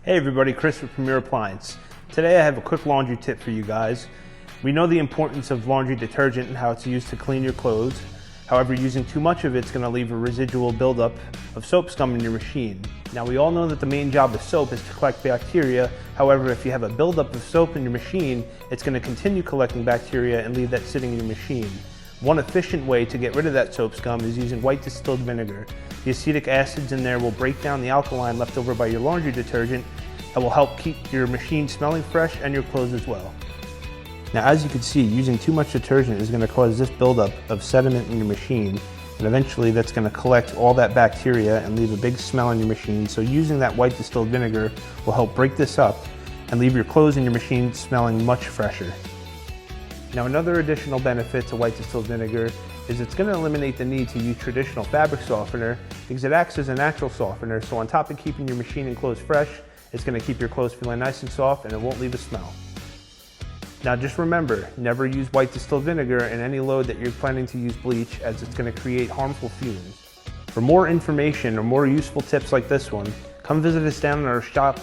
Hey everybody, Chris with Premier Appliance. Today I have a quick laundry tip for you guys. We know the importance of laundry detergent and how it's used to clean your clothes. However, using too much of it's going to leave a residual buildup of soap scum in your machine. Now we all know that the main job of soap is to collect bacteria. However, if you have a buildup of soap in your machine, it's going to continue collecting bacteria and leave that sitting in your machine. One efficient way to get rid of that soap scum is using white distilled vinegar. The acetic acids in there will break down the alkaline left over by your laundry detergent and will help keep your machine smelling fresh and your clothes as well. Now, as you can see, using too much detergent is going to cause this buildup of sediment in your machine, and eventually that's going to collect all that bacteria and leave a big smell in your machine. So using that white distilled vinegar will help break this up and leave your clothes in your machine smelling much fresher. Now, another additional benefit to white distilled vinegar is it's going to eliminate the need to use traditional fabric softener because it acts as a natural softener. So on top of keeping your machine and clothes fresh, it's going to keep your clothes feeling nice and soft and it won't leave a smell. Now just remember, never use white distilled vinegar in any load that you're planning to use bleach, as it's going to create harmful fumes. For more information or more useful tips like this one, come visit us down in our shop